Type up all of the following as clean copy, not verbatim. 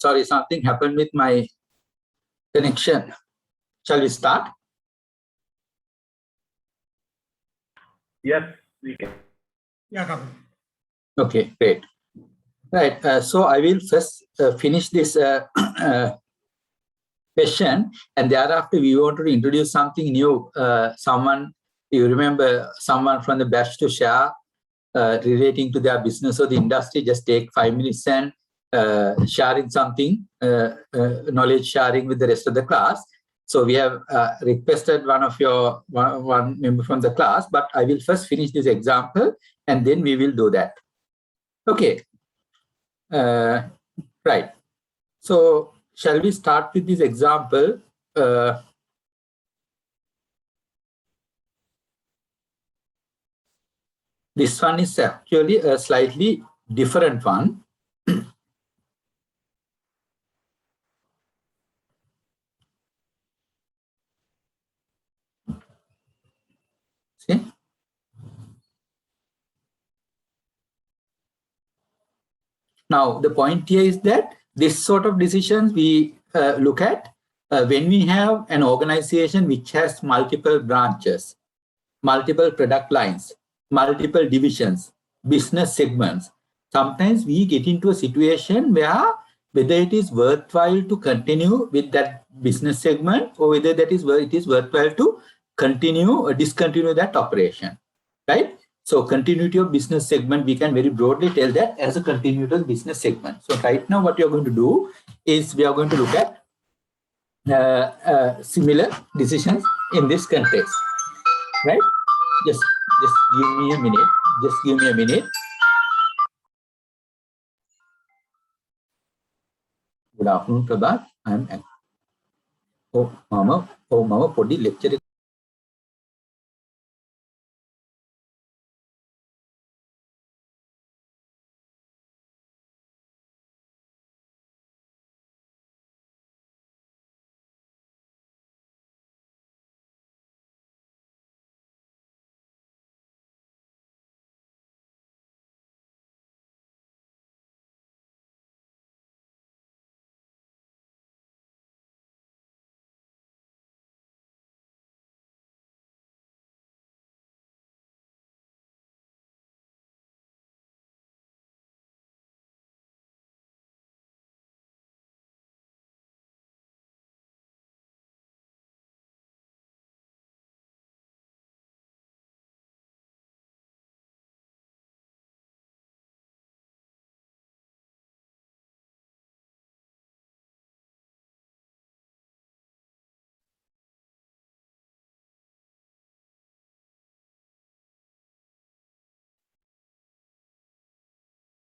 Sorry, something happened with my connection. Shall we start? Yes, we can. Yeah, Kapil. Okay, great. Right. So I will first finish this question, and thereafter we want to introduce something new. Someone, you remember someone from the batch to share relating to their business or the industry. Just take 5 minutes and sharing something, knowledge sharing with the rest of the class. So we have requested one member from the class, but I will first finish this example and then we will do that. Okay. Right. So shall we start with this example? This one is actually a slightly different one. See? Now, the point here is that this sort of decisions we look at when we have an organization which has multiple branches, multiple product lines, multiple divisions, business segments. Sometimes we get into a situation where whether it is worthwhile to continue with that business segment or whether it is worthwhile to continue or discontinue that operation, right? So continuity of business segment, we can very broadly tell that as a continuity of business segment. So right now what we are going to do is we are going to look at similar decisions in this context, right? Just give me a minute. Just give me a minute. Good afternoon, Prabhat. Mama, podi lecture.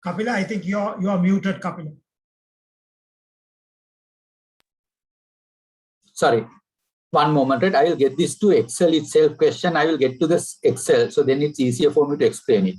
Kapila, I think you are muted, Kapila. Sorry, one moment, right? I will get this to Excel itself question. I will get to this Excel. So then it's easier for me to explain it.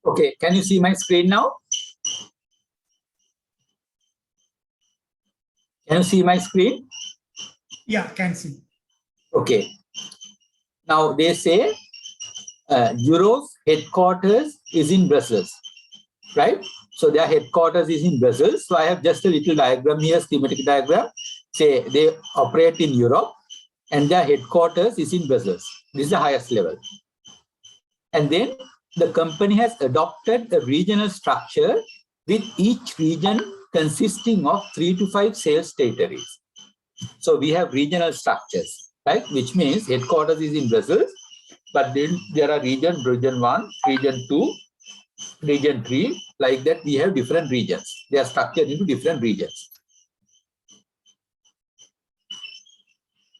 Okay, can you see my screen now? Can you see my screen? Yeah, can see. Okay. Now they say Euro's headquarters is in Brussels, right? So their headquarters is in Brussels. So I have just a little diagram here, schematic diagram. Say they operate in Europe and their headquarters is in Brussels. This is the highest level. And then the company has adopted a regional structure with each region consisting of 3 to 5 sales territories. So we have regional structures, right? Which means headquarters is in Brussels, but then there are region 1, region 2, region 3, like that we have different regions. They are structured into different regions.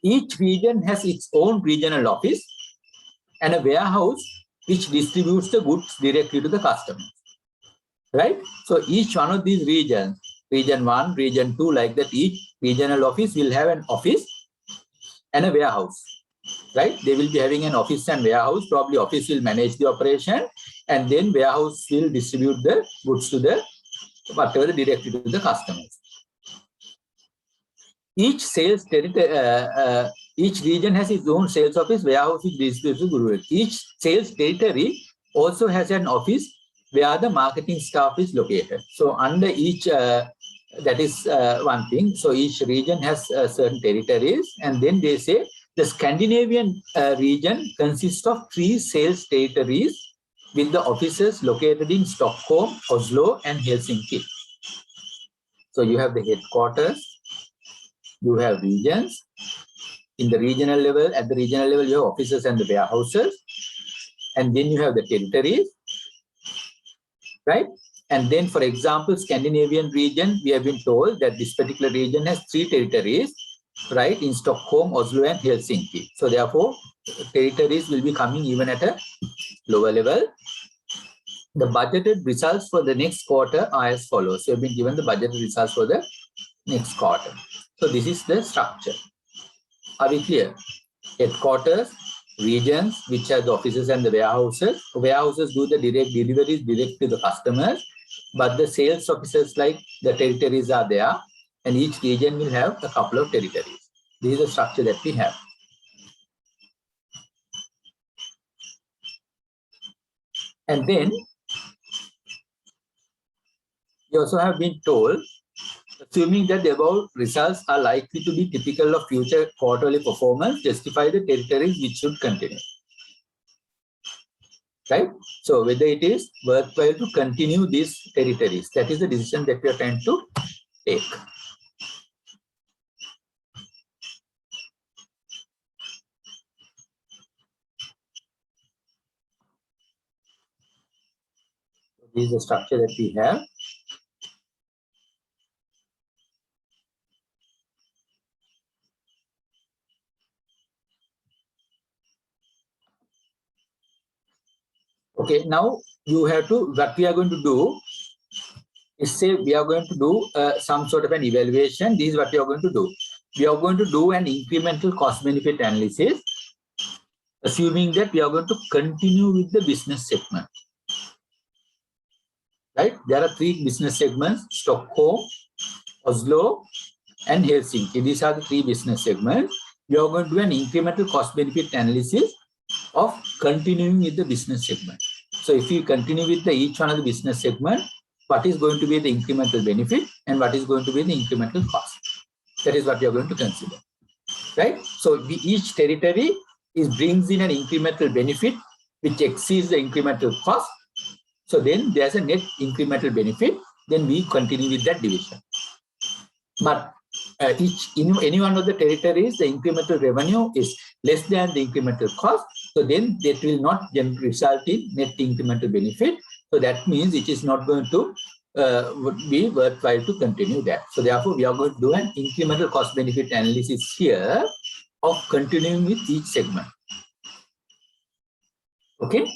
Each region has its own regional office and a warehouse which distributes the goods directly to the customer. Right? So each one of these regions, region 1, region 2, like that, each regional office will have an office and a warehouse. Right? They will be having an office and warehouse. Probably office will manage the operation, and then warehouse will distribute the goods to the whatever directly to the customers. Each sales territory, each region has its own sales office, warehouse which distributes to Guru. Each sales territory also has an office where the marketing staff is located. So under each, that is one thing. So each region has certain territories, and then they say the Scandinavian region consists of 3 sales territories with the offices located in Stockholm, Oslo, and Helsinki. So you have the headquarters, you have regions. In the regional level, at the regional level, you have offices and the warehouses. And then you have the territories, right? And then, for example, Scandinavian region, we have been told that this particular region has 3 territories, right? In Stockholm, Oslo, and Helsinki. So therefore, territories will be coming even at a lower level. The budgeted results for the next quarter are as follows. So, you have been given the budgeted results for the next quarter. So, this is the structure. Are we clear? Headquarters, regions, which are the offices and the warehouses. Warehouses do the direct deliveries direct to the customers, but the sales offices, like the territories, are there, and each region will have a couple of territories. This is the structure that we have. And then we also have been told, assuming that the above results are likely to be typical of future quarterly performance, justify the territories which should continue. Right? So whether it is worthwhile to continue these territories, that is the decision that we are trying to take. This is the structure that we have. Okay, now you have to, what we are going to do is say we are going to do some sort of an evaluation. This is what we are going to do. We are going to do an incremental cost benefit analysis, assuming that we are going to continue with the business segment. Right? There are 3 business segments: Stockholm, Oslo, and Helsinki. These are the 3 business segments. We are going to do an incremental cost benefit analysis of continuing with the business segment. So if you continue with each one of the business segment, what is going to be the incremental benefit and what is going to be the incremental cost? That is what we are going to consider. Right? So each territory brings in an incremental benefit which exceeds the incremental cost. So then there's a net incremental benefit. Then we continue with that division. But in any one of the territories, the incremental revenue is less than the incremental cost. So then that will not result in net incremental benefit. So that means it is not going to be worthwhile to continue that. So therefore, we are going to do an incremental cost benefit analysis here of continuing with each segment. Okay.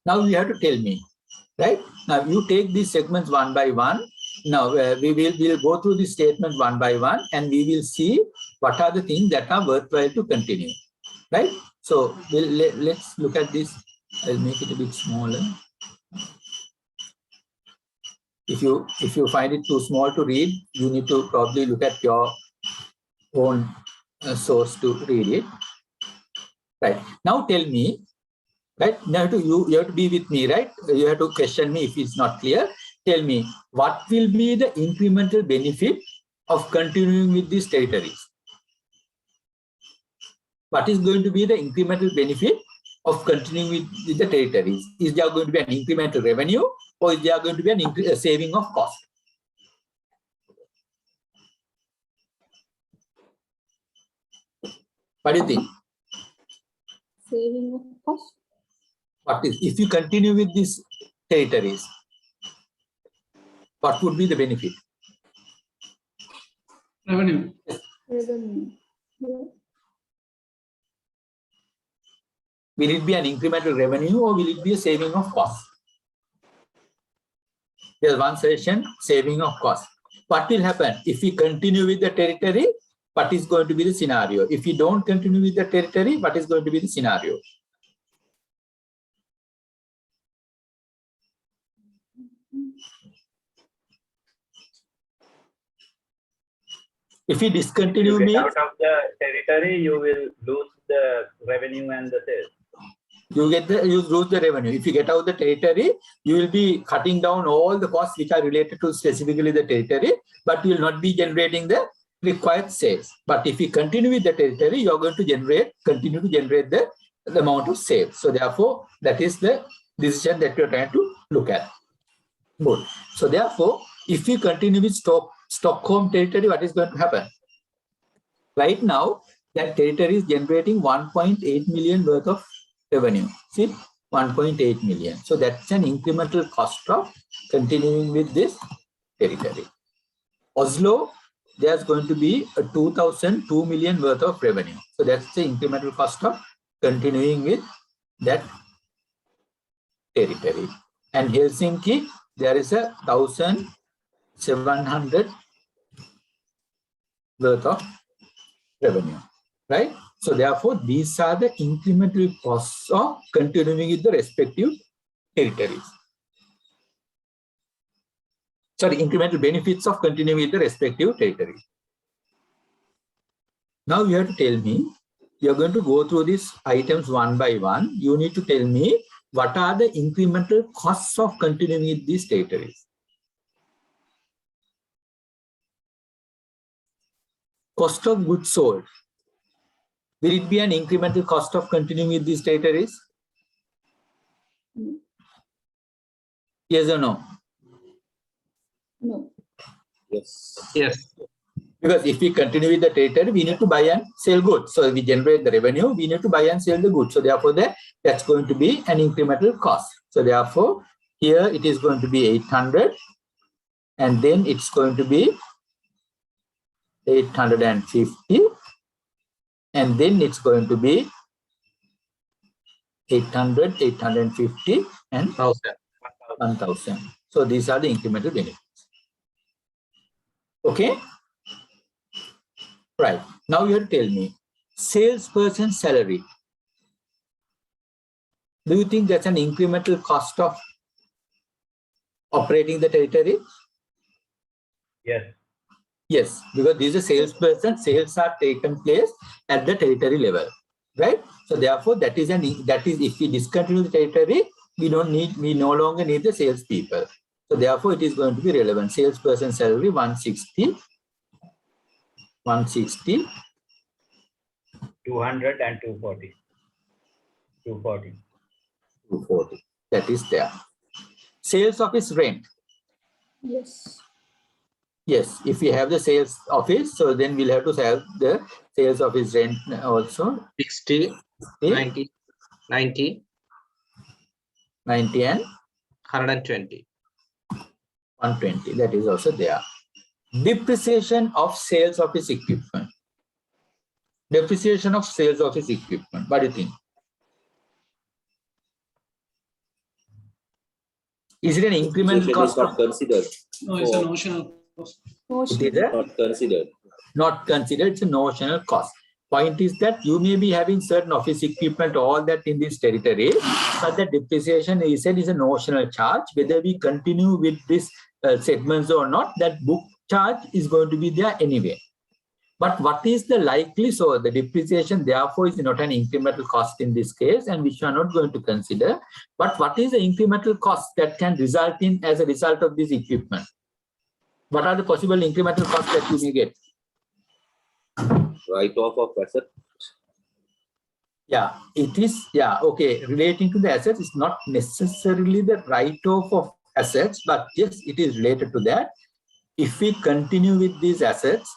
Now you have to tell me, right? Now you take these segments one by one. Now we'll go through the statement one by one, and we will see what are the things that are worthwhile to continue, right? So let's look at this. I'll make it a bit smaller. If you find it too small to read, you need to probably look at your own source to read it. Right. Now tell me, right? Now you have to be with me, right? You have to question me if it's not clear. Tell me, what will be the incremental benefit of continuing with these territories? What is going to be the incremental benefit of continuing with the territories? Is there going to be an incremental revenue, or is there going to be a saving of cost? What do you think? Saving of cost. What is, if you continue with these territories, what would be the benefit? Revenue. revenue. Yeah. Will it be an incremental revenue or will it be a saving of cost? There's one suggestion, saving of cost. What will happen if we continue with the territory? What is going to be the scenario? If we don't continue with the territory, what is going to be the scenario? If we discontinue If you means get out of the territory, you will lose the revenue and the sales. you lose the revenue. If you get out of the territory, you will be cutting down all the costs which are related to specifically the territory, but you will not be generating the required sales. But if you continue with the territory, you are going to continue to generate the amount of sales. So therefore, that is the decision that we are trying to look at. Good. So therefore, if we continue with Stockholm territory, what is going to happen? Right now, that territory is generating 1.8 million worth of revenue. See, 1.8 million. So that's an incremental cost of continuing with this territory. Oslo, there's going to be a 2 million worth of revenue. So that's the incremental cost of continuing with that territory. And Helsinki, there is a 1,700 worth of revenue, right? So therefore, these are the incremental costs of continuing with the respective territories. Sorry, incremental benefits of continuing with the respective territories. Now you have to tell me, you're going to go through these items one by one. You need to tell me what are the incremental costs of continuing with these territories. Cost of goods sold. Will it be an incremental cost of continuing with these territories? Yes or no? No. Yes. Yes. Because if we continue with the territory, we need to buy and sell goods. So if we generate the revenue, we need to buy and sell the goods. So therefore, that's going to be an incremental cost. So therefore, here it is going to be 800, and then it's going to be 850, and then it's going to be 800, 850, and 1,000. So these are the incremental benefits. Okay. Right. Now you have to tell me, salesperson salary. Do you think that's an incremental cost of operating the territory? Yes. Yes, because this is a salesperson, sales are taken place at the territory level, right? So therefore, that is if we discontinue the territory, we no longer need the salespeople. So therefore, it is going to be relevant. Salesperson salary 160, 200 and 240. 240. That is there. Sales office rent. Yes. Yes, if we have the sales office, so then we'll have to have the sales office rent also. 60, 90, 90, 90 and 120. 120. That is also there. Depreciation of sales office equipment. Depreciation of sales office equipment. What do you think? Is it an incremental cost? Not considered. No, it's a notional cost. It is Not considered. not considered. It's a notional cost. Point is that you may be having certain office equipment, all that in this territory, but the depreciation is a notional charge. Whether we continue with this segments or not, that book charge is going to be there anyway. But what is the likely? So the depreciation therefore is not an incremental cost in this case, and which we are not going to consider. But what is the incremental cost that can result in as a result of this equipment? What are the possible incremental costs that you may get? Write-off of asset. Yeah, it is. Yeah, okay. Relating to the assets, it's not necessarily the write-off of assets, but yes, it is related to that. If we continue with these assets,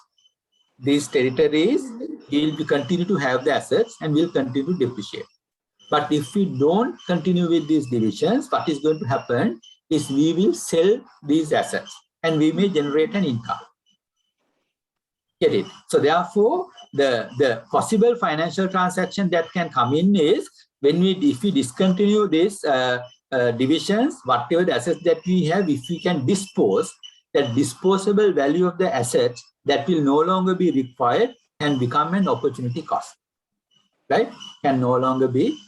these territories, we'll continue to have the assets and we'll continue to depreciate. But if we don't continue with these divisions, what is going to happen is we will sell these assets and we may generate an income. Get it? So therefore, the possible financial transaction that can come in is if we discontinue this divisions, whatever the assets that we have, if we can dispose, that disposable value of the assets that will no longer be required can become an opportunity cost, right? Can no longer be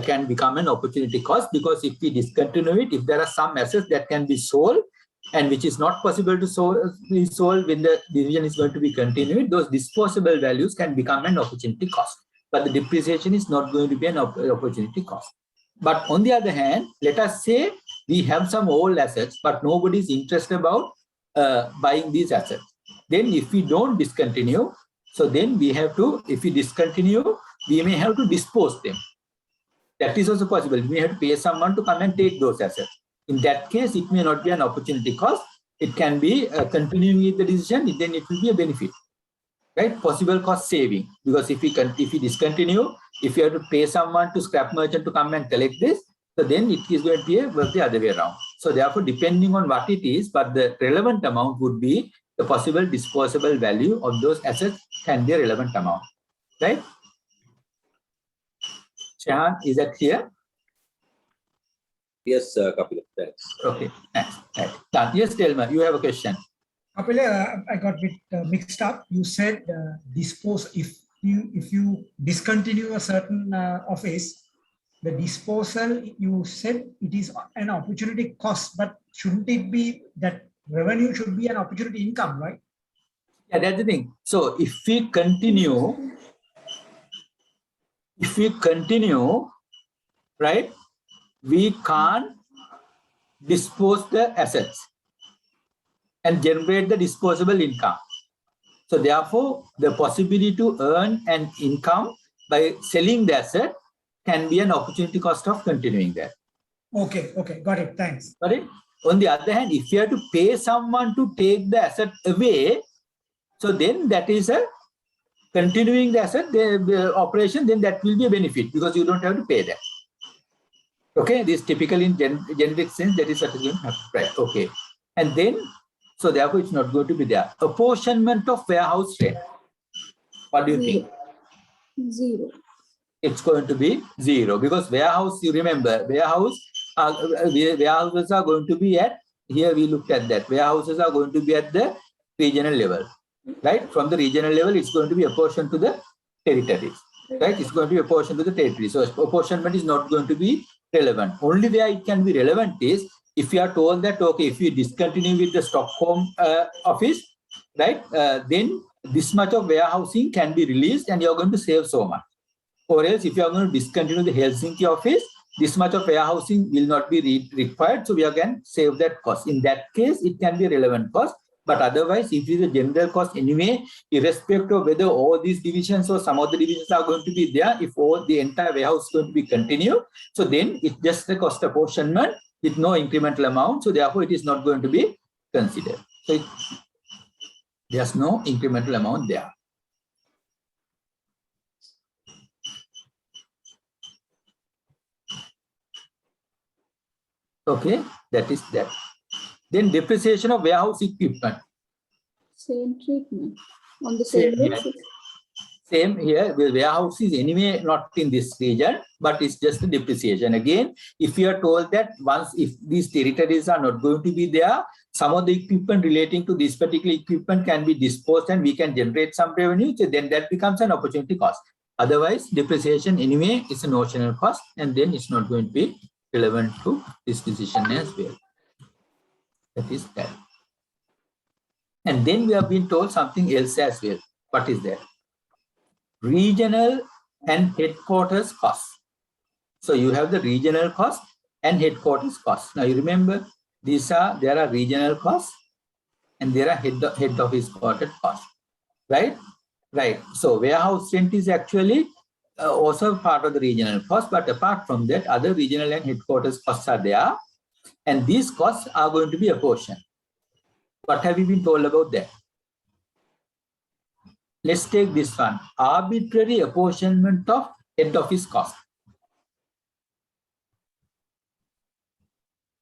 can become an opportunity cost, because if we discontinue it, if there are some assets that can be sold and which is not possible to be sold when the division is going to be continued, those disposable values can become an opportunity cost. But the depreciation is not going to be an opportunity cost. But on the other hand, let us say we have some old assets, but nobody is interested about buying these assets. Then if we don't discontinue, so then we have to, if we discontinue, we may have to dispose them. That is also possible. We may have to pay someone to come and take those assets. In that case, it may not be an opportunity cost. It can be continuing with the decision, then it will be a benefit. Right? Possible cost saving, because if we discontinue, if you have to pay someone to scrap merchant to come and collect this, so then it is going to be work the other way around. So therefore, depending on what it is, but the relevant amount would be the possible disposable value of those assets can be a relevant amount. Right? Shahan, is that clear? Yes, Kapila, thanks. Okay, thanks. Right. Yes, Telma, you have a question. Kapila, I got a bit mixed up. You said dispose, if you discontinue a certain office, the disposal, you said it is an opportunity cost, but shouldn't it be that revenue should be an opportunity income, right? Yeah, that's the thing. So if we continue, right, we can't dispose the assets and generate the disposable income. So therefore, the possibility to earn an income by selling the asset can be an opportunity cost of continuing that. Okay, got it. Thanks. Got it? On the other hand, if you have to pay someone to take the asset away, so then that is a continuing the asset, the operation, then that will be a benefit because you don't have to pay that. Okay, this typically in generic sense, that is what is going to happen. Right, okay. And then, so therefore it's not going to be there. Apportionment of warehouse rent. What do you think? 0. It's going to be 0 because warehouse, you remember, warehouses are going to be at, here we looked at that, warehouses are going to be at the regional level, right? From the regional level, it's going to be apportioned to the territories, right? It's going to be apportioned to the territory. So apportionment is not going to be relevant. Only where it can be relevant is if you are told that, okay, if you discontinue with the Stockholm office, right, then this much of warehousing can be released and you're going to save so much. Or else if you are going to discontinue the Helsinki office, this much of warehousing will not be required. So we can save that cost. In that case, it can be a relevant cost. But otherwise, if it is a general cost anyway, irrespective of whether all these divisions or some of the divisions are going to be there, if all the entire warehouse is going to be continued, so then it's just the cost apportionment with no incremental amount. So therefore, it is not going to be considered. So there's no incremental amount there. Okay, that is that. Then depreciation of warehouse equipment. Same treatment on the same basis. Same here, the warehouse is anyway not in this region, but it's just a depreciation. Again, if you are told that if these territories are not going to be there, some of the equipment relating to this particular equipment can be disposed and we can generate some revenue, so then that becomes an opportunity cost. Otherwise, depreciation anyway is a notional cost and then it's not going to be relevant to this decision as well. That is that. And then we have been told something else as well. What is that? Regional and headquarters costs. So you have the regional cost and headquarters costs. Now you remember there are regional costs and there are head office quarter costs, right? Right. So warehouse rent is actually also part of the regional cost, but apart from that, other regional and headquarters costs are there, and these costs are going to be apportioned. What have you been told about that? Let's take this one. Arbitrary apportionment of head office cost.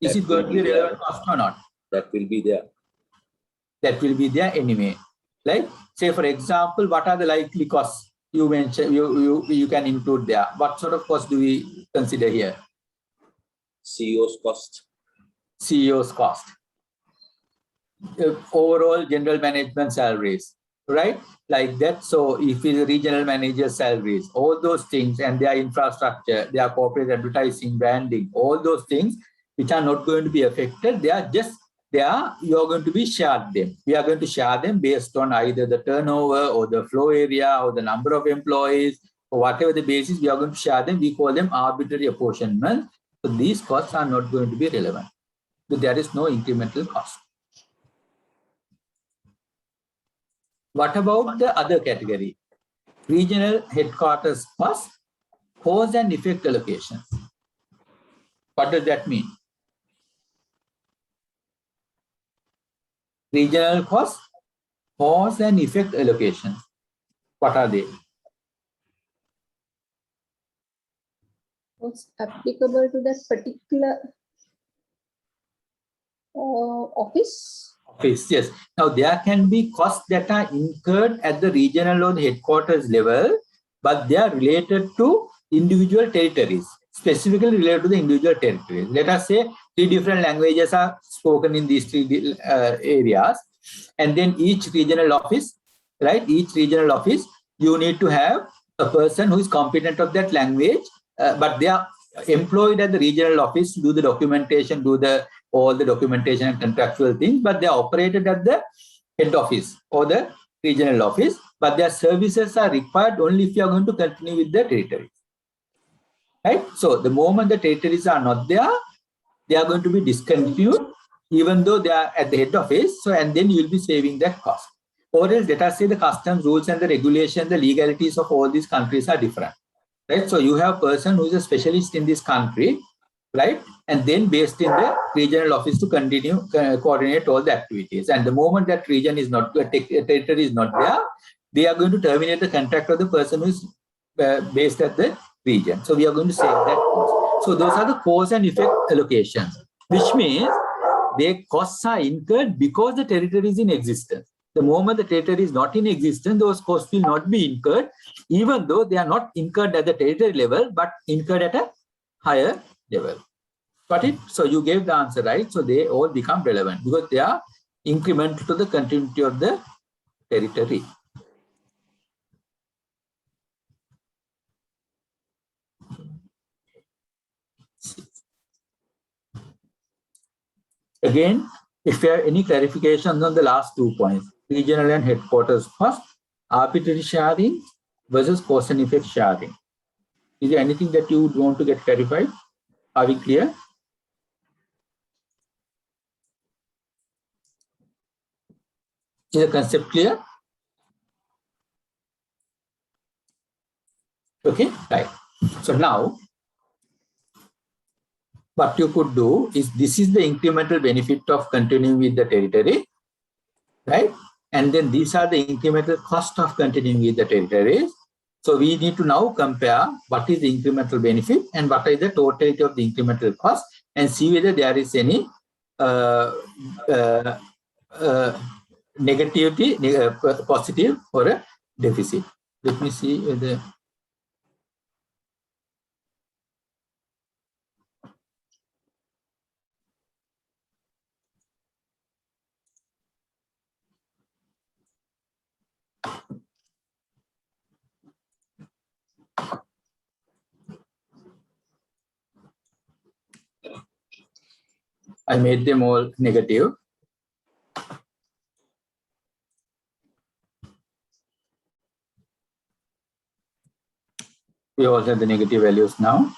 Is it going to be relevant cost or not? That will be there. That will be there anyway. Like, say for example, what are the likely costs you mentioned? You can include there. What sort of cost do we consider here? CEO's cost. CEO's cost. Overall general management salaries, right? Like that. So if it's regional manager salaries, all those things, and their infrastructure, their corporate advertising, branding, all those things which are not going to be affected, you're going to be shared them. We are going to share them based on either the turnover or the floor area or the number of employees or whatever the basis, we are going to share them. We call them arbitrary apportionment. So these costs are not going to be relevant. So there is no incremental cost. What about the other category? Regional headquarters cost, cause and effect allocations. What does that mean? Regional cost, cause and effect allocations. What are they? What's applicable to that particular office? Yes. Now there can be costs that are incurred at the regional or the headquarters level, but they are related to individual territories, specifically related to the individual territories. Let us say 3 different languages are spoken in these 3 areas, and then each regional office, right? Each regional office, you need to have a person who is competent of that language, but they are employed at the regional office to do the documentation, all the documentation and contractual things, but they are operated at the head office or the regional office, but their services are required only if you are going to continue with the territories. Right? So the moment the territories are not there, they are going to be discontinued, even though they are at the head office. So, and then you will be saving that cost. Or else, let us say the customs rules and the regulation, the legalities of all these countries are different. Right? So you have a person who is a specialist in this country, right? And then based in the regional office to continue coordinate all the activities. And the moment that region is not, territory is not there, they are going to terminate the contract of the person who is based at the region. So we are going to save that cost. So those are the cause and effect allocations, which means their costs are incurred because the territory is in existence. The moment the territory is not in existence, those costs will not be incurred, even though they are not incurred at the territory level, but incurred at a higher level. Got it? So you gave the answer, right? So they all become relevant because they are incremental to the continuity of the territory. Again, if you have any clarifications on the last 2 points, regional and headquarters cost, arbitrary sharing versus cause and effect sharing. Is there anything that you would want to get clarified? Are we clear? Is the concept clear? Okay, right. So now, what you could do is, this is the incremental benefit of continuing with the territory, right? And then these are the incremental cost of continuing with the territories. So we need to now compare what is the incremental benefit and what is the totality of the incremental cost, and see whether there is any negativity, positive or a deficit. Let me see whether. I made them all negative. We also have the negative values now.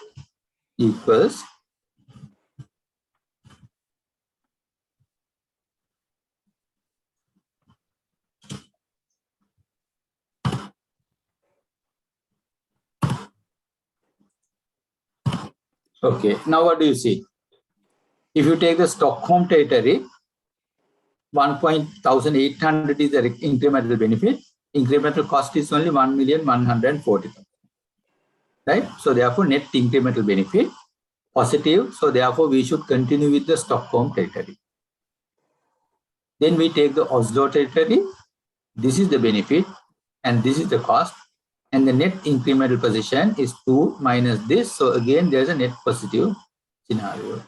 Equals okay. Now what do you see? If you take the Stockholm territory, 1,800 is the incremental benefit. Incremental cost is only 1,140,000. Right? So therefore, net incremental benefit positive. So therefore, we should continue with the Stockholm territory. Then we take the Oslo territory, This is the benefit and this is the cost. And the net incremental position is 2 minus this. So again, there's a net positive scenario.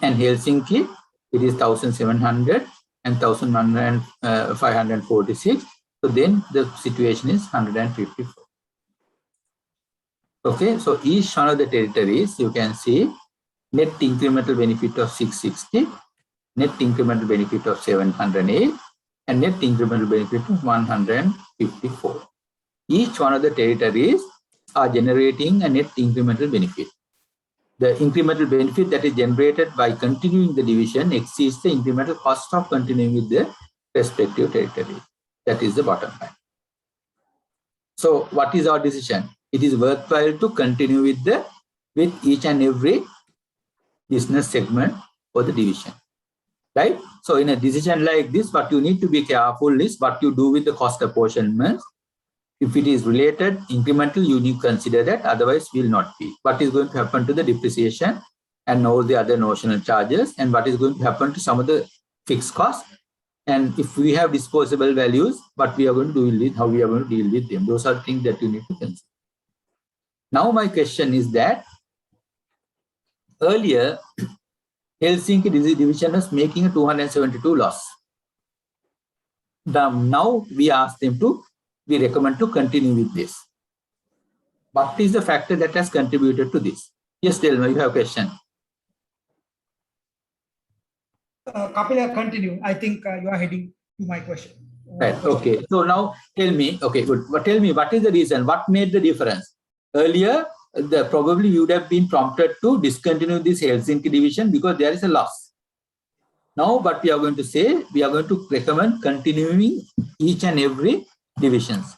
And Helsinki, it is 1,700 and 546. So then the situation is 154. Okay, so each one of the territories, you can see net incremental benefit of 660, net incremental benefit of 708, and net incremental benefit of 154. Each one of the territories are generating a net incremental benefit. The incremental benefit that is generated by continuing the division exceeds the incremental cost of continuing with the respective territory. That is the bottom line. So what is our decision? It is worthwhile to continue with each and every business segment for the division, right? So in a decision like this, what you need to be careful is what you do with the cost apportionment. If it is related, incremental, you need to consider that, otherwise will not be. What is going to happen to the depreciation and all the other notional charges, and what is going to happen to some of the fixed costs. And if we have disposable values, what we are going to do with, how we are going to deal with them. Those are things that you need to consider. Now my question is that earlier, Helsinki division was making a 272 loss. Now we ask them to, we recommend to continue with this. What is the factor that has contributed to this? Yes, Delma, you have a question. Kapila, continue. I think you are heading to my question. Right. Okay. So now tell me, okay, good. But tell me, what is the reason? What made the difference? Earlier, probably you would have been prompted to discontinue this Helsinki division because there is a loss. Now, what we are going to say, we are going to recommend continuing each and every divisions.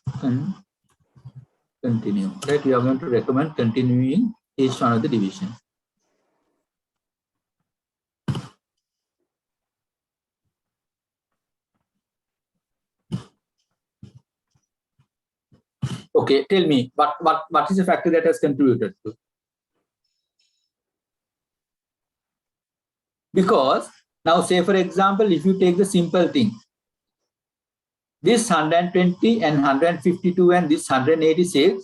Continue. Right. We are going to recommend continuing each one of the divisions. Okay, tell me, what is the factor that has contributed to? Because now, say for example, if you take the simple thing, this 120 and 152 and this 186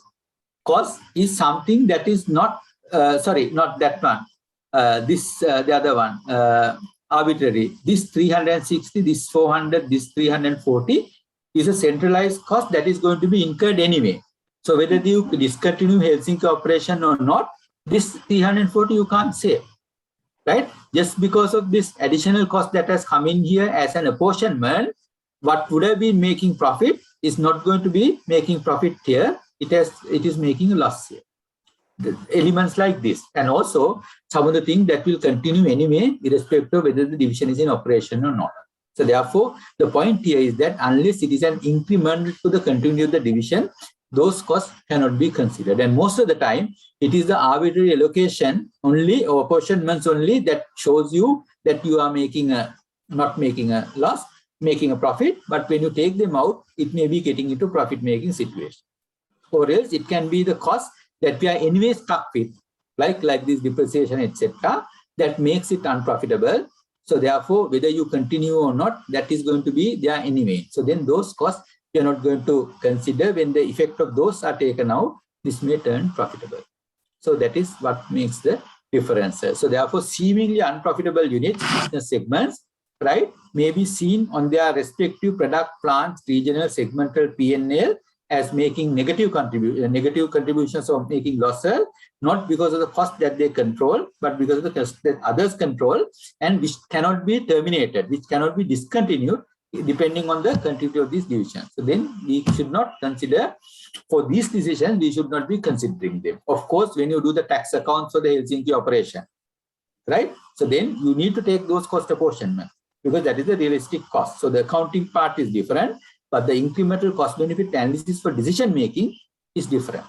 cost is something that is not, sorry, not that one. The other one, arbitrary. This 360, this 400, this 340 is a centralized cost that is going to be incurred anyway. So whether you discontinue Helsinki operation or not, this 340 you can't say, right? Just because of this additional cost that has come in here as an apportionment, what would have been making profit is not going to be making profit here. It is making a loss here. The elements like this, and also some of the things that will continue anyway, irrespective of whether the division is in operation or not. So therefore, the point here is that unless it is an increment to the continuity of the division, those costs cannot be considered. And most of the time, it is the arbitrary allocation only or apportionments only that shows you that you are making not making a loss, making a profit. But when you take them out, it may be getting into profit-making situation. Or else it can be the cost that we are anyway stuck with, like this depreciation, etc., that makes it unprofitable. So therefore, whether you continue or not, that is going to be there anyway. So then those costs you are not going to consider. When the effect of those are taken out, this may turn profitable. So that is what makes the difference. So therefore, seemingly unprofitable units, business segments, right, may be seen on their respective product, plants, regional, segmental P&L as making negative contributions or making losses, not because of the cost that they control, but because of the cost that others control, and which cannot be terminated, which cannot be discontinued, depending on the continuity of these divisions. So then we should not consider, for these decisions, we should not be considering them. Of course, when you do the tax accounts for the Helsinki operation, right? So then you need to take those cost apportionment because that is the realistic cost. So the accounting part is different, but the incremental cost benefit analysis for decision making is different.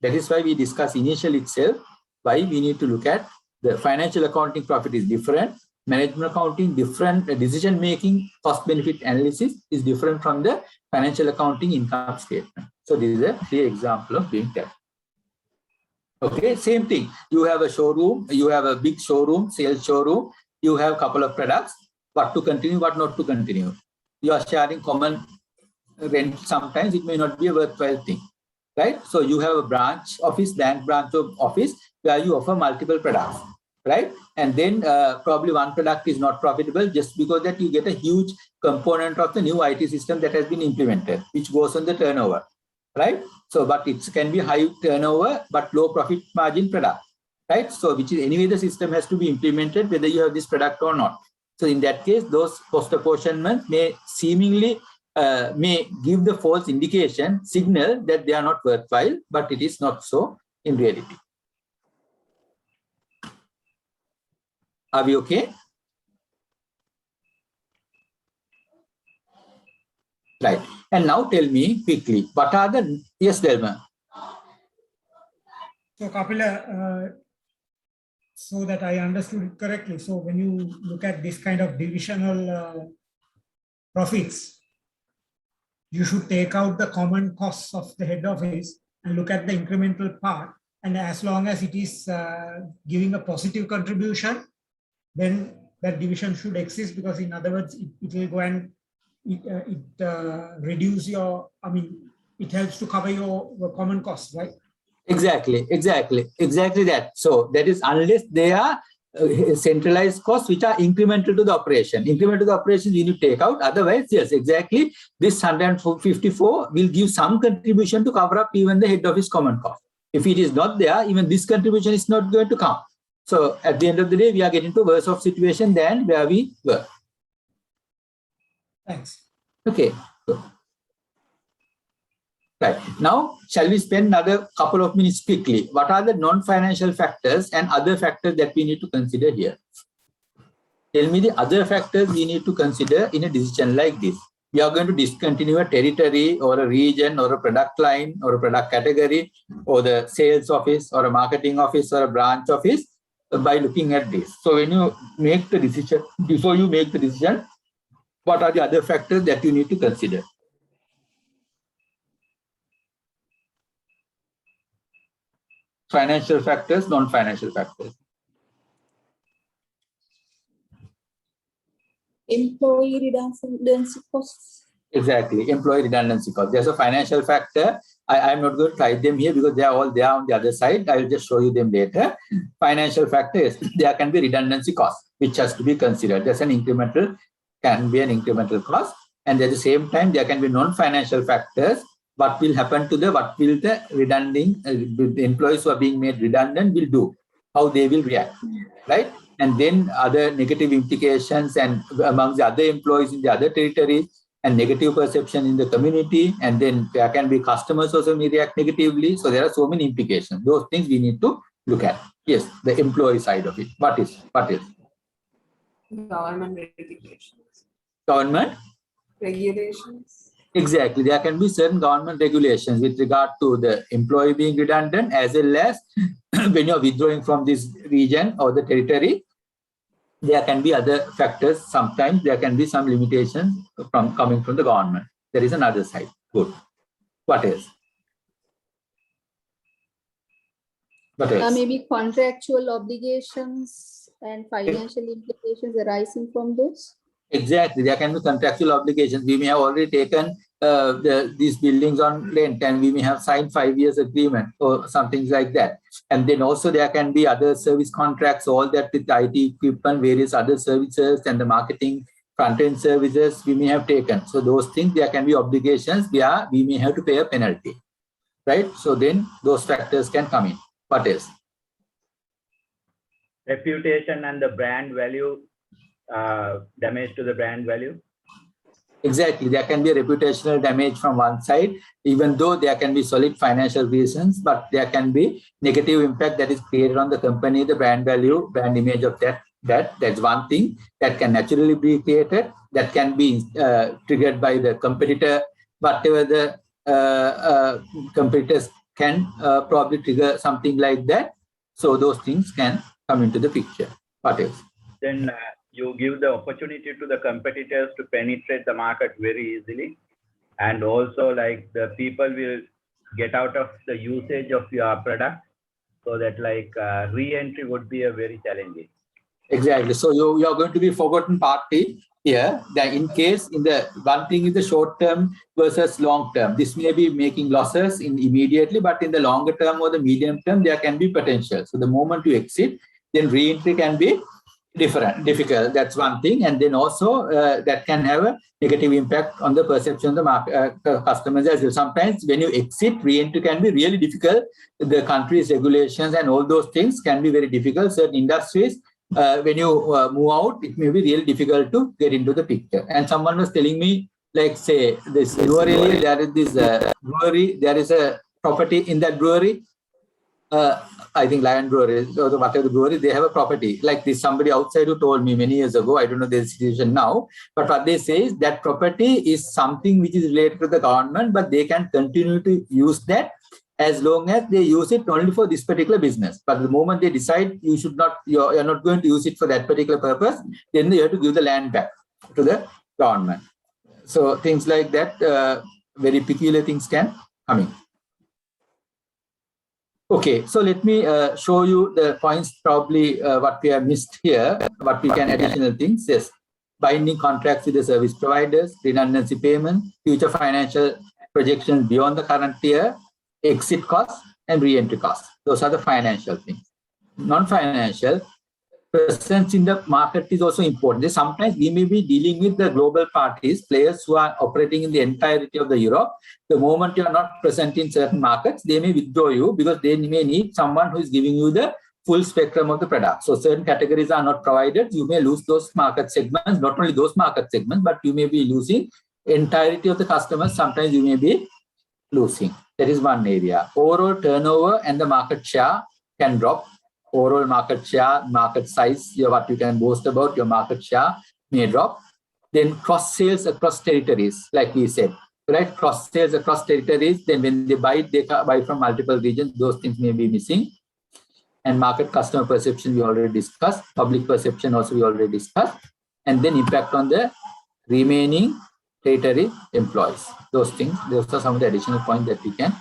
That is why we discussed initially itself why we need to look at the financial accounting profit is different, management accounting different, decision making cost benefit analysis is different from the financial accounting income statement. So this is a clear example of doing that. Okay, same thing. You have a showroom, you have a big showroom, sales showroom, you have a couple of products, what to continue, what not to continue. You are sharing common rent, sometimes it may not be a worthwhile thing, right? So you have a branch office, bank branch of office, where you offer multiple products, right? And then probably one product is not profitable just because that you get a huge component of the new IT system that has been implemented, which goes on the turnover, right? So, but it can be high turnover, but low profit margin product, right? So, which is anyway, the system has to be implemented whether you have this product or not. So in that case, those cost apportionments may seemingly may give the false indication, signal that they are not worthwhile, but it is not so in reality. Are we okay? Right. And now tell me quickly, what are the, yes, Delma? So Kapila, so that I understood it correctly. So when you look at this kind of divisional profits, you should take out the common costs of the head office and look at the incremental part. And as long as it is giving a positive contribution, then that division should exist, because in other words, it will go and reduce your, I mean, it helps to cover your common costs, right? Exactly that. So that is unless they are centralized costs which are incremental to the operation. Incremental to the operation you need to take out. Otherwise, yes, exactly. This 154 will give some contribution to cover up even the head office common cost. If it is not there, even this contribution is not going to come. So at the end of the day, we are getting to worse off situation than where we were. Thanks. Okay. Right. Now, shall we spend another couple of minutes quickly? What are the non-financial factors and other factors that we need to consider here? Tell me the other factors we need to consider in a decision like this. We are going to discontinue a territory or a region or a product line or a product category or the sales office or a marketing office or a branch office by looking at this. So when you make the decision, before you make the decision, what are the other factors that you need to consider? Financial factors, non-financial factors. Employee redundancy costs. Exactly, employee redundancy cost. There's a financial factor. I'm not going to write them here because they are all there on the other side. I'll just show you them later. Financial factors, there can be redundancy cost, which has to be considered. There's an incremental, can be an incremental cost. And at the same time, there can be non-financial factors. What will happen to what will the redundant, the employees who are being made redundant will do, how they will react, right? And then other negative implications and amongst the other employees in the other territories and negative perception in the community. And then there can be customers also may react negatively. So there are so many implications. Those things we need to look at. Yes, the employee side of it. What is? Government regulations. Government? Regulations. Exactly. There can be certain government regulations with regard to the employee being redundant, as well as when you're withdrawing from this region or the territory, there can be other factors. Sometimes there can be some limitations coming from the government. There is another side. Good. What else? What else? Maybe contractual obligations and financial implications arising from this. Exactly. There can be contractual obligations. We may have already taken these buildings on rent and we may have signed 5 years agreement or something like that. And then also there can be other service contracts, all that with IT equipment, various other services and the marketing front-end services we may have taken. So those things, there can be obligations where we may have to pay a penalty, right? So then those factors can come in. What else? Reputation and the brand value, damage to the brand value. Exactly. There can be a reputational damage from one side, even though there can be solid financial reasons, but there can be negative impact that is created on the company, the brand value, brand image of that's one thing that can naturally be created, that can be triggered by the competitor, whatever the competitors can probably trigger something like that. So those things can come into the picture. What else? Then you give the opportunity to the competitors to penetrate the market very easily. And also like the people will get out of the usage of your product, so that like re-entry would be a very challenging. Exactly. So you are going to be forgotten party here that in case in the one thing is the short term versus long term. This may be making losses in immediately, but in the longer term or the medium term, there can be potential. So the moment you exit, then re-entry can be difficult. That's one thing. And then also that can have a negative impact on the perception of the market, customers as well. Sometimes when you exit, re-entry can be really difficult. The country's regulations and all those things can be very difficult. Certain industries, when you move out, it may be really difficult to get into the picture. And someone was telling me, like, say, this brewery, there is this brewery, there is a property in that brewery. I think Lion Brewery or whatever the brewery, they have a property like this. Somebody outside who told me many years ago. I don't know the situation now, but what they say is that property is something which is related to the government, but they can continue to use that as long as they use it only for this particular business. But the moment they decide you should not, you're not going to use it for that particular purpose, then you have to give the land back to the government. So things like that, very peculiar things can come in. Okay, so let me show you the points, probably what we have missed here, what we can additional things. Yes, binding contracts with the service providers, redundancy payment, future financial projections beyond the current year, exit costs, and re-entry costs. Those are the financial things. Non-financial, presence in the market is also important. Sometimes we may be dealing with the global parties, players who are operating in the entirety of the Europe. The moment you are not present in certain markets, they may withdraw you because they may need someone who is giving you the full spectrum of the product. So certain categories are not provided. You may lose those market segments, not only those market segments, but you may be losing entirety of the customers. Sometimes you may be losing. That is one area. Overall turnover and the market share can drop. Overall market share, market size, what you can boast about, your market share may drop. Then cross sales across territories, like we said, right? Cross sales across territories, then when they buy from multiple regions, those things may be missing. And market customer perception, we already discussed. Public perception also we already discussed. And then impact on the remaining territory employees. Those things, those are some of the additional points that we can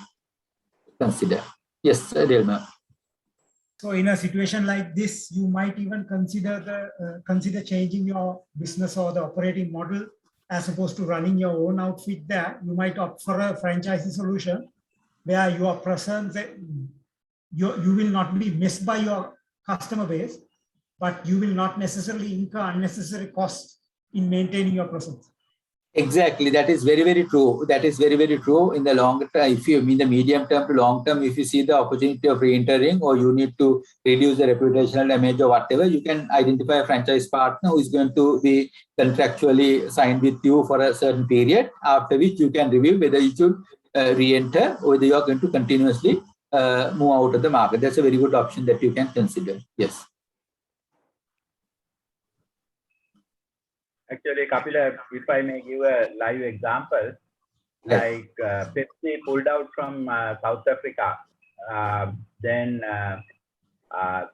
consider. Yes, Delma. So in a situation like this, you might even consider changing your business or the operating model as opposed to running your own outfit there. You might opt for a franchisee solution where your presence, you will not be missed by your customer base, but you will not necessarily incur unnecessary costs in maintaining your presence. Exactly. That is very, very true. That is very, very true in the long term. If you mean the medium term to long term, if you see the opportunity of re-entering or you need to reduce the reputational damage or whatever, you can identify a franchise partner who is going to be contractually signed with you for a certain period, after which you can review whether you should re-enter or whether you are going to continuously move out of the market. That's a very good option that you can consider. Yes. Actually, Kapila, if I may give a live example, like Pepsi pulled out from South Africa, then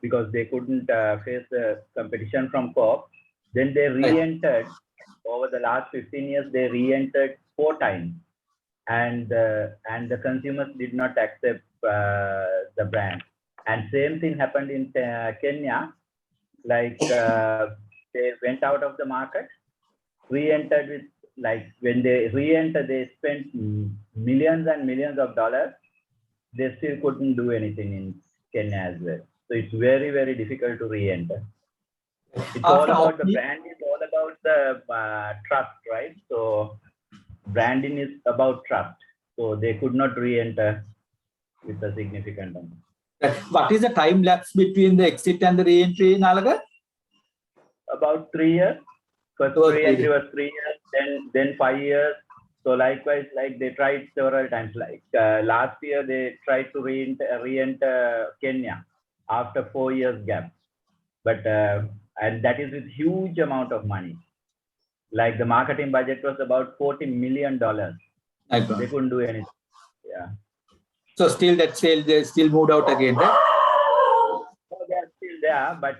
because they couldn't face the competition from Coke, then they re-entered. Over the last 15 years, they re-entered 4 times, and the consumers did not accept the brand. And same thing happened in Kenya, like they went out of the market, re-entered with, like when they re-entered, they spent millions and millions of dollars. They still couldn't do anything in Kenya as well. So it's very, very difficult to re-enter. It's all about the brand, is all about the trust, right? So branding is about trust. So they could not re-enter with a significant amount. What is the time lapse between the exit and the re-entry, Nalaga? About 3 years. First re-entry was 3 years, then 5 years. So likewise, like they tried several times. Like last year, they tried to re-enter Kenya after 4 years gap. But and that is with huge amount of money. Like the marketing budget was about $40 million. They couldn't do anything. Yeah. So still that sale, they still moved out again, right? So they are still there, but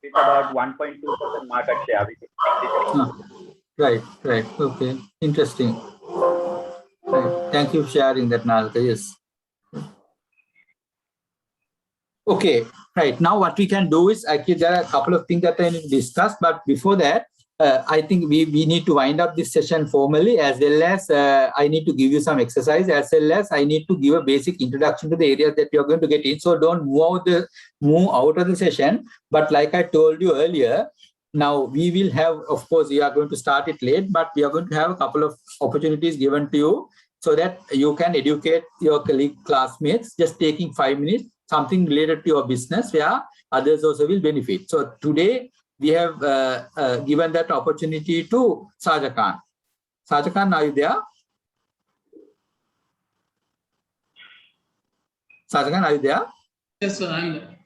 it's about 1.2% market share. Right. Okay. Interesting. Right. Thank you for sharing that, Nalka. Yes. Okay. Right. Now what we can do is, actually there are a couple of things that I need to discuss, but before that, I think we need to wind up this session formally, as well as I need to give you some exercise, as well as I need to give a basic introduction to the areas that you're going to get in. So don't move out of the session. But like I told you earlier, now we will have, of course, we are going to start it late, but we are going to have a couple of opportunities given to you so that you can educate your colleague classmates, just taking 5 minutes, something related to your business where others also will benefit. So today, we have given that opportunity to Saja Khan. Saja Khan, are you there? Saja Khan, are you there? Yes, sir, I'm there.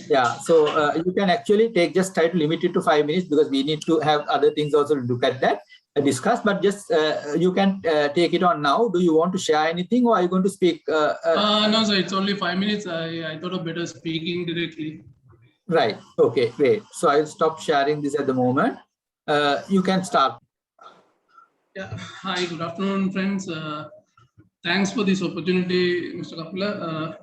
Yeah, so you can actually try to limit it to 5 minutes because we need to have other things also to look at that, discuss, but just you can take it on now. Do you want to share anything or are you going to speak? No, sir, it's only 5 minutes. I thought of better speaking directly. Right. Okay, great. So I'll stop sharing this at the moment. You can start. Yeah. Hi, good afternoon, friends. Thanks for this opportunity, Mr. Kapila.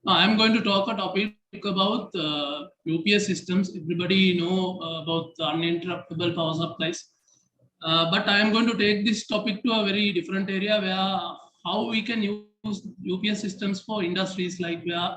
I'm going to talk a topic about UPS systems. Everybody know about the uninterruptible power supplies. But I am going to take this topic to a very different area where how we can use UPS systems for industries like where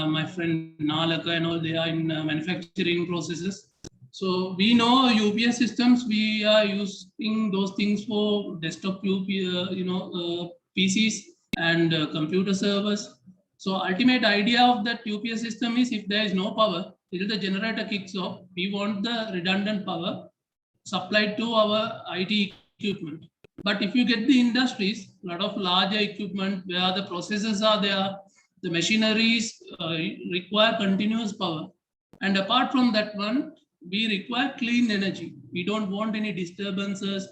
my friend Nalaka and all, they are in manufacturing processes. So we know UPS systems, we are using those things for desktop PCs and computer servers. So ultimate idea of that UPS system is if there is no power, till the generator kicks off, we want the redundant power supplied to our IT equipment. But if you get the industries, a lot of larger equipment where the processes are there, the machineries require continuous power. And apart from that one, we require clean energy. We don't want any disturbances,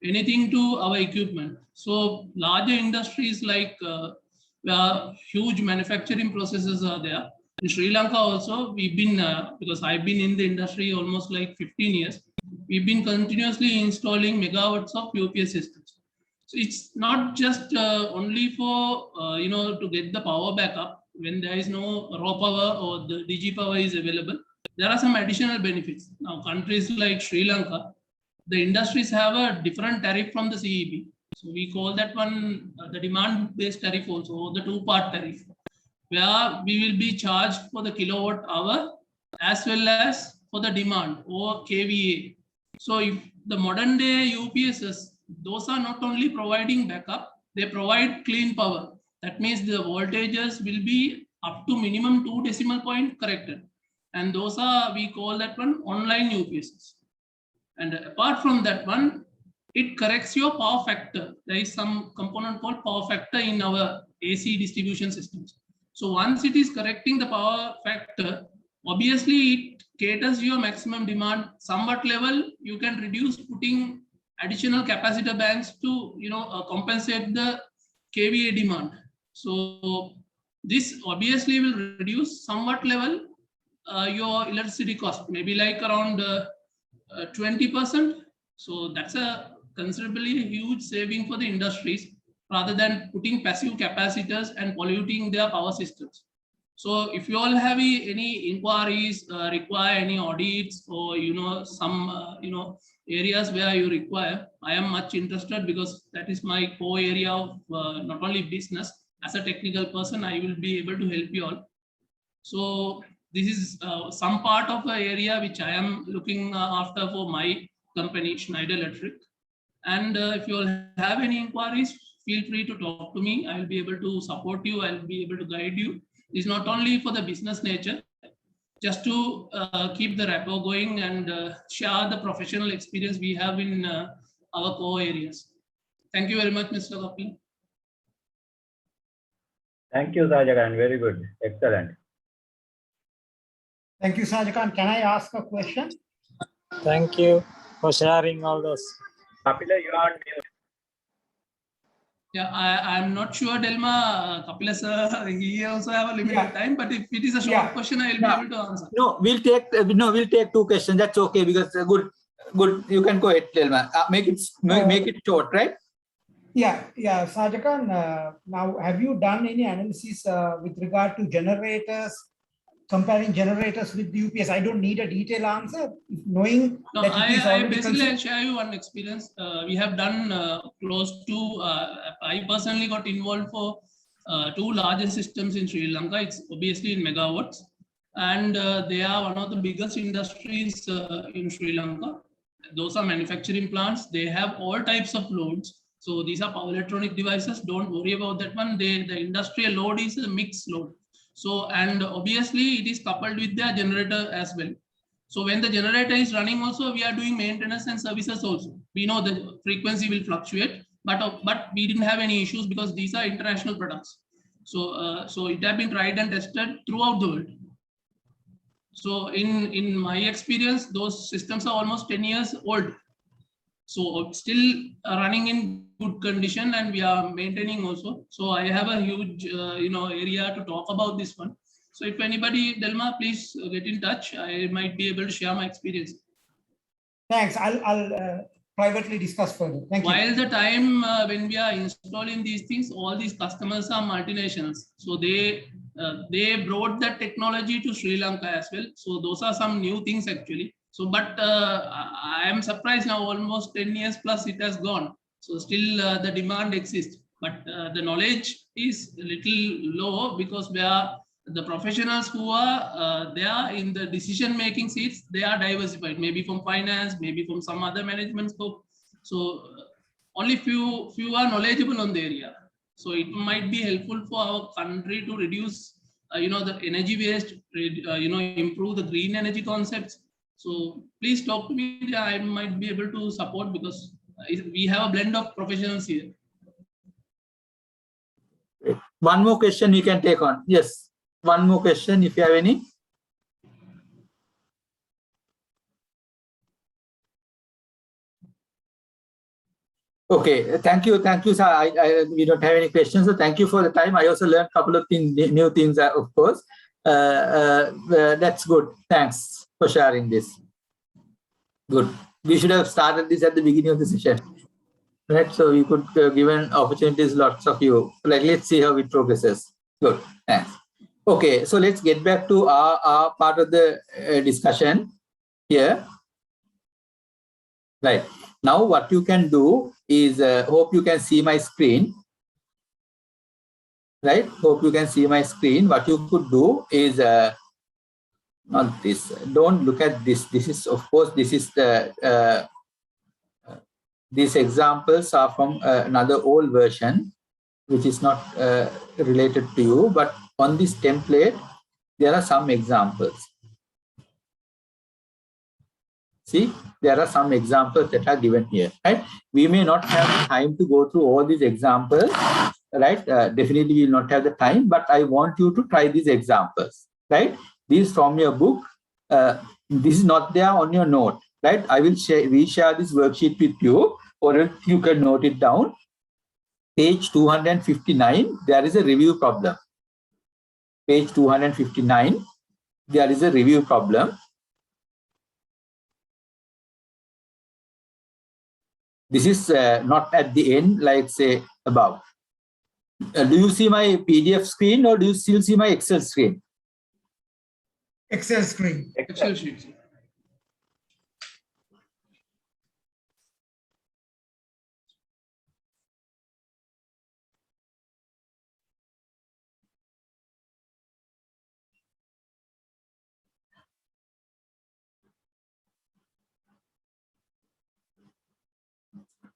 anything to our equipment. So larger industries like where huge manufacturing processes are there. In Sri Lanka also, we've been, because I've been in the industry almost like 15 years, we've been continuously installing megawatts of UPS systems. So it's not just only for, to get the power backup when there is no raw power or the DG power is available. There are some additional benefits. Now, countries like Sri Lanka, the industries have a different tariff from the CEB. So we call that one the demand-based tariff also, or the two-part tariff, where we will be charged for the kilowatt hour as well as for the demand or KVA. So if the modern day UPSs, those are not only providing backup, they provide clean power. That means the voltages will be up to minimum 2 decimal point corrected. And those are, we call that one online UPSs. And apart from that one, it corrects your power factor. There is some component called power factor in our AC distribution systems. So once it is correcting the power factor, obviously it caters your maximum demand. Somewhat level, you can reduce putting additional capacitor banks to compensate the KVA demand. So this obviously will reduce somewhat level your electricity cost, maybe like around 20%. So that's a considerably huge saving for the industries rather than putting passive capacitors and polluting their power systems. So if you all have any inquiries, require any audits or some areas where you require, I am much interested because that is my core area of not only business. As a technical person, I will be able to help you all. So this is some part of the area which I am looking after for my company, Schneider Electric. And if you all have any inquiries, feel free to talk to me. I will be able to support you. I will be able to guide you. It's not only for the business nature, just to keep the rapport going and share the professional experience we have in our core areas. Thank you very much, Mr. Kapil. Thank you, Sajakan. Very good. Excellent. Thank you, Sajakan. Can I ask a question? Thank you for sharing all those. Kapila, you are on mute. Yeah, I'm not sure, Delma, Kapila sir, he also have a limited time, but if it is a short question, I will be able to answer. No, we'll take 2 questions. That's okay because good. You can go ahead, Delma. Make it short, right? Yeah, Sajakan, now have you done any analysis with regard to generators, comparing generators with the UPS. I don't need a detailed answer. Knowing No, that it is I already basically I'll considered. share you one experience. We have done close to, I personally got involved for two larger systems in Sri Lanka. It's obviously in megawatts. And they are one of the biggest industries in Sri Lanka. Those are manufacturing plants. They have all types of loads. So these are power electronic devices. Don't worry about that one. The industrial load is a mixed load. So, and obviously it is coupled with their generator as well. So when the generator is running also, we are doing maintenance and services also. We know the frequency will fluctuate, but we didn't have any issues because these are international products. So, so it has been tried and tested throughout the world. So in my experience, those systems are almost 10 years old. So still running in good condition, and we are maintaining also. So I have a huge area to talk about this one. So if anybody, Delma, please get in touch. I might be able to share my experience. Thanks. I'll privately discuss further. Thank you. While the time when we are installing these things, all these customers are multinationals. So they brought that technology to Sri Lanka as well. So those are some new things actually. So, but I am surprised now, almost 10 years plus it has gone. So still the demand exists, but the knowledge is a little low because we are the professionals who are there in the decision-making seats. They are diversified, maybe from finance, maybe from some other management scope. So only few are knowledgeable on the area. So it might be helpful for our country to reduce, the energy waste, improve the green energy concepts. So please talk to me. I might be able to support because we have a blend of professionals here. One more question you can take on. Yes, one more question if you have any. Okay, thank you, sir. We don't have any questions, so thank you for the time. I also learned a couple of things, new things, of course. That's good. Thanks for sharing this. Good. We should have started this at the beginning of the session, right? So we could given opportunities, lots of you. Like, let's see how it progresses. Good. Thanks. Okay, so let's get back to our part of the discussion here. Right. Now, what you can do is, hope you can see my screen. Right? Hope you can see my screen. What you could do is, not this. Don't look at this. This is, of course, this is the, these examples are from another old version, which is not related to you. But on this template, there are some examples. See, there are some examples that are given here, right? We may not have time to go through all these examples, right? Definitely we will not have the time, but I want you to try these examples, right? These from your book. This is not there on your note, right? I will reshare this worksheet with you, or you can note it down. Page 259, there is a review problem. Page 259, there is a review problem. This is not at the end, like say above. Do you see my PDF screen, or do you still see my Excel screen? Excel screen. Excel sheets.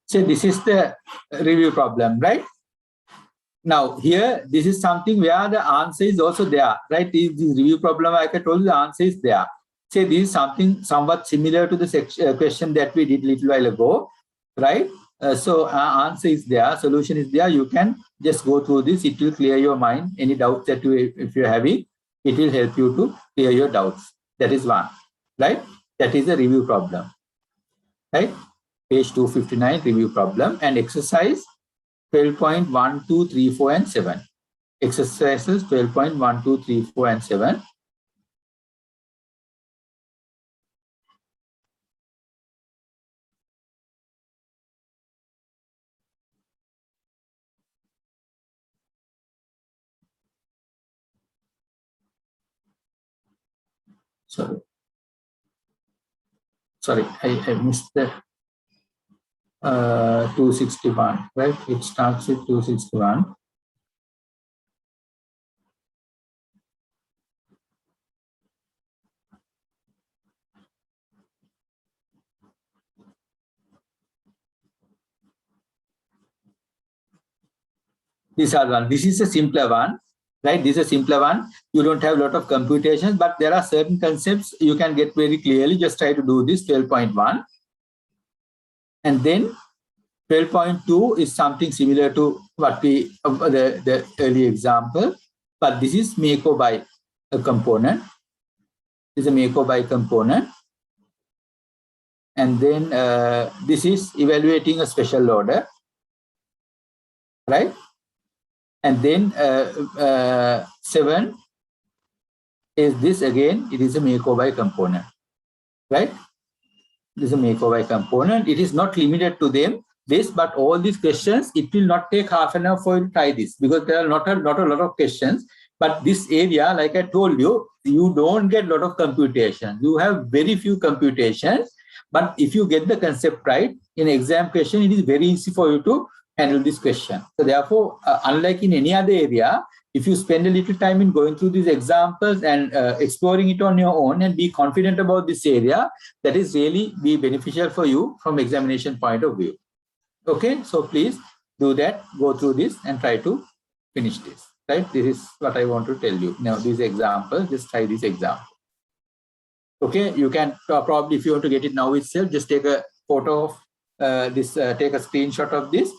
So this is the review problem, right? Now here, this is something where the answer is also there, right? This review problem, like I told you, the answer is there. Say this is something somewhat similar to the question that we did a little while ago, right? So answer is there, solution is there. You can just go through this. It will clear your mind. Any doubts that if you're having, it will help you to clear your doubts. That is one, right? That is a review problem, right? Page 259, review problem, and exercise 12.1, 2, 3, 4, and 7. Exercises 12.1, 2, 3, 4, and 7. Sorry, I missed the 261, right? It starts with 261. This is a simpler one, right? This is a simpler one. You don't have a lot of computations, but there are certain concepts you can get very clearly. Just try to do this 12.1. And then 12.2 is something similar to what we, the early example, but this is make or buy a component. This is a make or buy component. And then this is evaluating a special order, right? And then 7 is this again, it is a make or buy component, right? This is a make or buy component. It is not limited to this, but all these questions, it will not take half an hour for you to try this because there are not a lot of questions. But this area, like I told you, you don't get a lot of computation. You have very few computations, but if you get the concept right in exam question, it is very easy for you to handle this question. So therefore, unlike in any other area, if you spend a little time in going through these examples and exploring it on your own and be confident about this area, that is really be beneficial for you from examination point of view. Okay, so please do that, go through this and try to finish this, right? This is what I want to tell you. Now, these examples, just try this example. Okay, you can probably, if you want to get it now itself, just take a photo of this, take a screenshot of this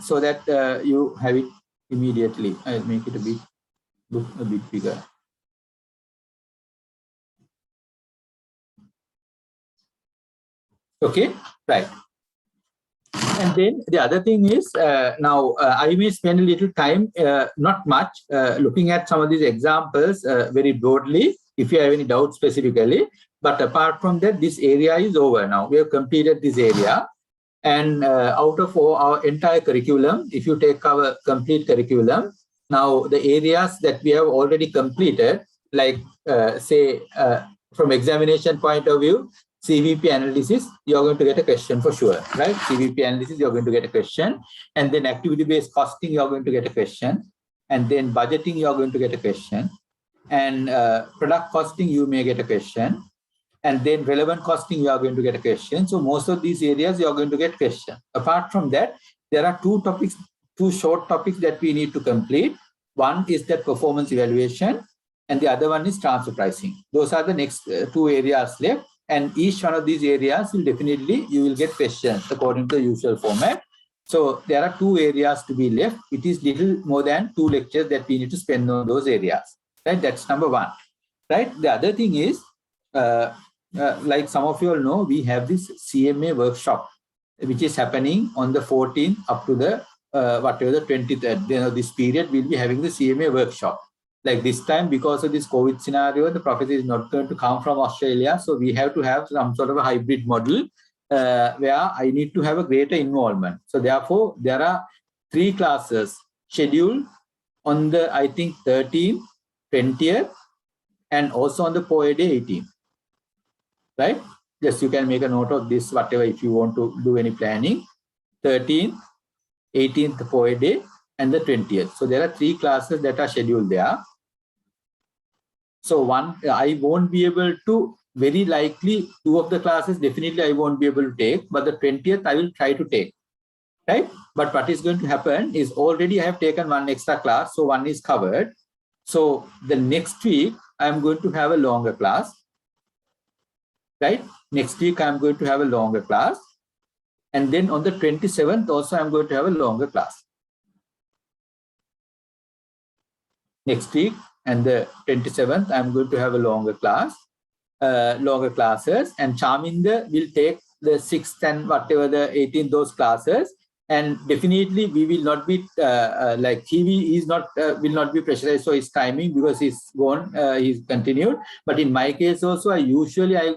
so that you have it immediately. I'll make it look a bit bigger. Okay, right. And then the other thing is now I may spend a little time, not much, looking at some of these examples very broadly, if you have any doubts specifically. But apart from that, this area is over now. We have completed this area. And out of our entire curriculum, if you take our complete curriculum, now the areas that we have already completed, like say from examination point of view, CVP analysis, you're going to get a question for sure, right? CVP analysis, you're going to get a question. And then activity-based costing, you're going to get a question. And then budgeting, you're going to get a question. And product costing, you may get a question. And then relevant costing, you are going to get a question. So most of these areas, you are going to get question. Apart from that, there are two short topics that we need to complete. One is that performance evaluation, and the other one is transfer pricing. Those are the next two areas left. And each one of these areas will definitely, you will get questions according to the usual format. So there are two areas to be left. It is little more than 2 lectures that we need to spend on those areas, right? That's number one, right? The other thing is, like some of you all know, we have this CMA workshop, which is happening on the 14th up to the, whatever the 23rd. You know, this period we'll be having the CMA workshop. Like this time, because of this COVID scenario, the professor is not going to come from Australia. So we have to have some sort of a hybrid model where I need to have a greater involvement. So therefore, there are 3 classes scheduled on the, I think, 13th, 20th, and also on the POE day 18th, right? Yes, you can make a note of this, whatever, if you want to do any planning. 13th, 18th POE day, and the 20th. So there are 3 classes that are scheduled there. So one, I won't be able to, very likely 2 of the classes, definitely I won't be able to take, but the 20th I will try to take, right? But what is going to happen is already I have taken 1 extra class, so 1 is covered. So the next week, I'm going to have a longer class, right? Next week, I'm going to have a longer class. And then on the 27th, also, I'm going to have a longer class. Next week and the 27th, I'm going to have a longer class, longer classes. And Charminder will take the 6th and whatever the 18th, those classes. And definitely we will not be like he is not will not be pressurized for his timing because he's gone, he's continued. But in my case also, I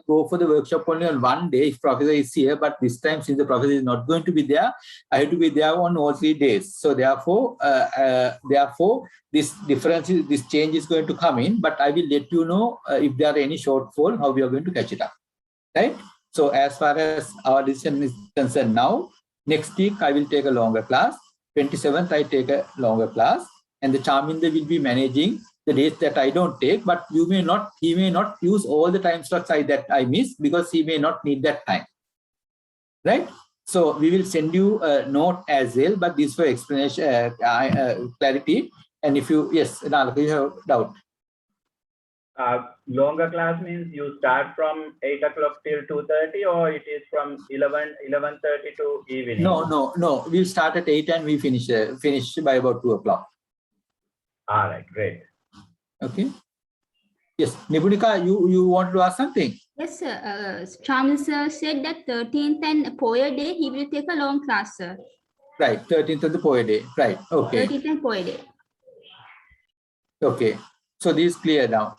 go for the workshop only on one day if professor is here. But this time, since the professor is not going to be there, I have to be there on all 3 days. So therefore, this difference, this change is going to come in. But I will let you know if there are any shortfall, how we are going to catch it up, right? So as far as our decision is concerned now, next week I will take a longer class. 27th I take a longer class, and the Charminder will be managing the days that I don't take. But he may not use all the time slots that I miss because he may not need that time, right? So we will send you a note as well. But this for explanation, clarity. And if you Nalaka, you have doubt. Longer class means you start from 8 o'clock till 2:30, or it is from 11:30 to evening? No. We'll start at 8 and we finish by about 2 o'clock. All right, great. Okay. Yes, Nipunika, you want to ask something? Yes, sir. Charmil sir said that 13th and Poya day he will take a long class, sir. Right, 13th of the Poya day. Right. Okay. 13th and Poya day. Okay. So this is clear now.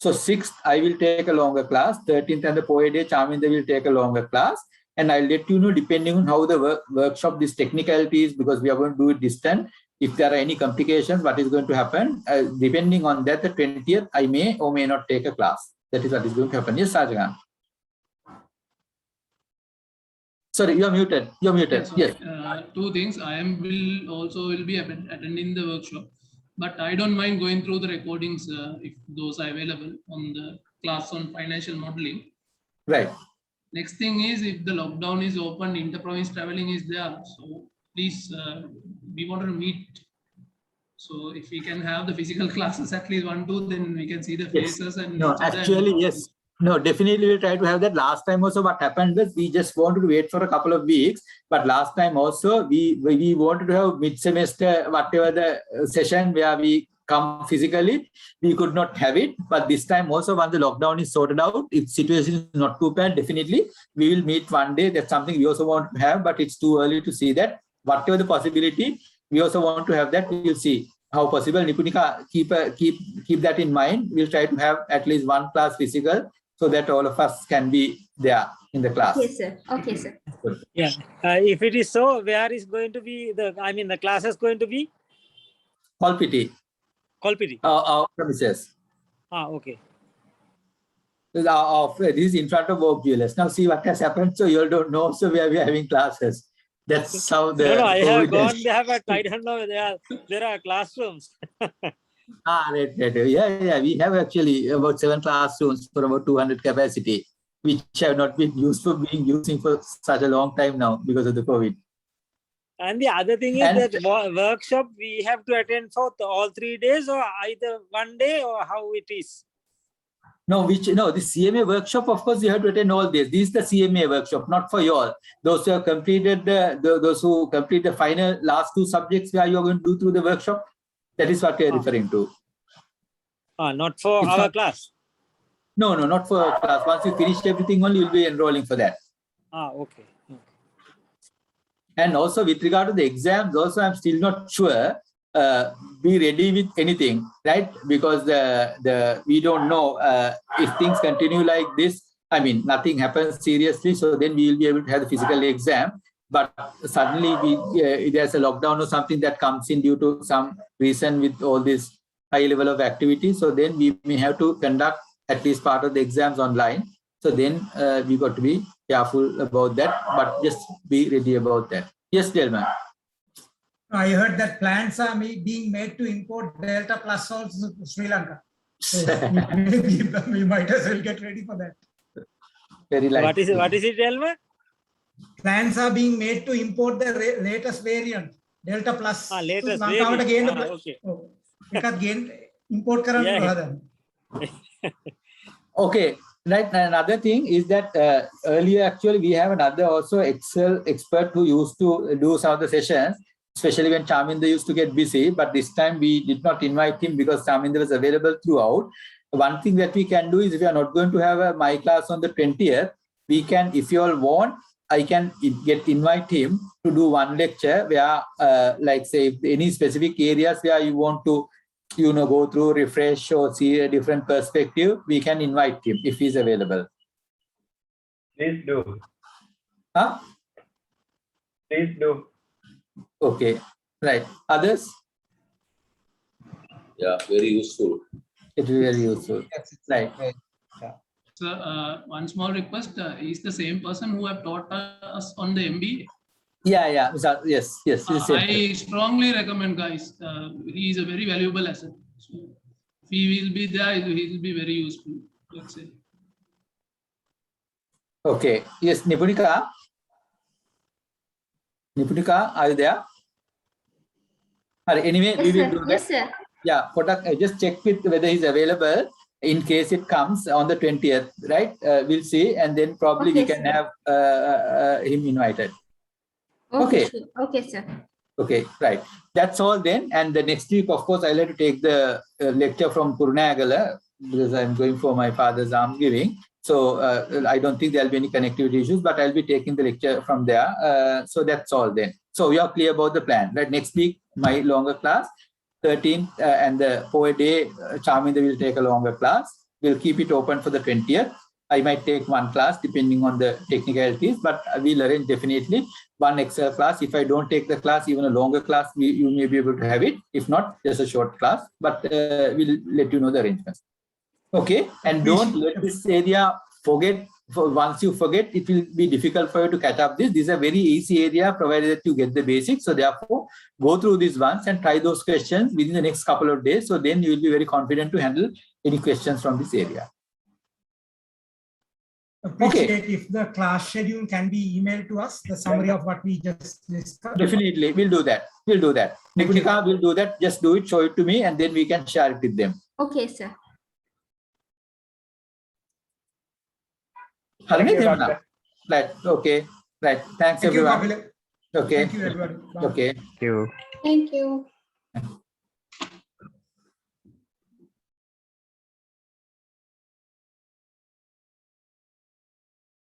So 6th, I will take a longer class. 13th and the Poya day, Charminder will take a longer class. And I'll let you know, depending on how the workshop, this technicalities, because we are going to do it distant. If there are any complications, what is going to happen? Depending on that, the 20th, I may or may not take a class. That is what is going to happen. Yes, Sajan. Sorry, you're muted. You're muted. Yes. Two things. I will also be attending the workshop, but I don't mind going through the recordings if those are available on the class on financial modeling. Right. Next thing is, if the lockdown is open, inter-province traveling is there. So please, we want to meet. So if we can have the physical classes at least 1, 2, then we can see the faces. And no, actually, yes. No, definitely we'll try to have that. Last time also what happened was we just wanted to wait for a couple of weeks. But last time also we wanted to have mid-semester, whatever the session where we come physically, we could not have it. But this time also, once the lockdown is sorted out, if situation is not too bad, definitely we will meet one day. That's something we also want to have, but it's too early to see that. Whatever the possibility, we also want to have that. We'll see how possible. Nipunika, keep that in mind. We'll try to have at least one class physical so that all of us can be there in the class. Yes, sir. Okay, sir. Yeah. If it is so, where is going to be the class is going to be? Kolpiti. Kolpiti. Our premises. Okay. This is in front of Vogue Jewelers. Now see what has happened. So you all don't know. So where we are having classes. That's how the. No, I have gone there, but I don't know. There are classrooms. Right. Yeah. We have actually about 7 classrooms for about 200 capacity, which have not been using for such a long time now because of the COVID. And the other thing is that workshop we have to attend for all 3 days, or either one day, or how it is. No, the CMA workshop, of course, you have to attend all days. This is the CMA workshop, not for you all. Those who have completed those who complete the final last 2 subjects where you are going to do through the workshop, that is what we are referring to. Not for our class. No, not for our class. Once you finish everything, only you'll be enrolling for that. Okay. And also with regard to the exams, also I'm still not sure. Be ready with anything, right? Because we don't know if things continue like this. I mean, nothing happens seriously, so then we will be able to have the physical exam. But suddenly there's a lockdown or something that comes in due to some reason with all this high level of activity. So then we may have to conduct at least part of the exams online. So then we got to be careful about that, but just be ready about that. Yes, Delma. I heard that plans are being made to import Delta Plus also to Sri Lanka. So we might as well get ready for that. Very likely. What is it, Delma? Plans are being made to import the latest variant, Delta Plus. Latest variant. Okay. Import Okay. Right. Another thing is that earlier, actually, we have another also Excel expert who used to do some of the sessions, especially when Charminder used to get busy. But this time we did not invite him because Charminder was available throughout. One thing that we can do is, if we are not going to have my class on the 20th, we can, if you all want, I can invite him to do one lecture where, like say, if any specific areas where you want to, go through, refresh, or see a different perspective, we can invite him if he's available. Please do. Huh? Please do. Okay, right. Others? Yeah, very useful. It will be very useful. Yes, it's Right. So one small request, he's the same person who have taught us on the MBA. Yeah. Yes. I strongly recommend, guys. He is a very valuable asset. So if he will be there, he will be very useful. Let's say. Okay. Yes, Nipunika. Nipunika, are you there? Anyway, we will do that. Yes, sir. Yeah, Kotak, just check with whether he's available in case it comes on the 20th, right? We'll see, and then probably we Okay, can sir. have him invited. Okay. Sure. Okay, sir. Okay, right. That's all then. And the next week, of course, I'll have to take the lecture from Purnagala because I'm going for my father's alms giving. So I don't think there'll be any connectivity issues, but I'll be taking the lecture from there. So that's all then. So you're clear about the plan, right? Next week, my longer class, 13th, and the poet day, Charminda will take a longer class. We'll keep it open for the 20th. I might take one class depending on the technicalities, but we'll arrange definitely one Excel class. If I don't take the class, even a longer class, you may be able to have it. If not, just a short class, but we'll let you know the arrangements. Okay, and don't let this area forget. Once you forget, it will be difficult for you to catch up this. These are very easy area provided that you get the basics. So therefore, go through these ones and try those questions within the next couple of days. So then you will be very confident to handle any questions from this area. Appreciate if the class schedule can be emailed to us, the summary of what we just discussed. Definitely, we'll do that. We'll do that. Nipunika will do that. Just do it, show it to me, and then we can share it with them. Okay, sir. Thank you, Doctor. Right. Okay. Right. Thanks, Thank you, everyone. Kapil. Okay. Thank you, everybody. Bye. Okay. Thank you.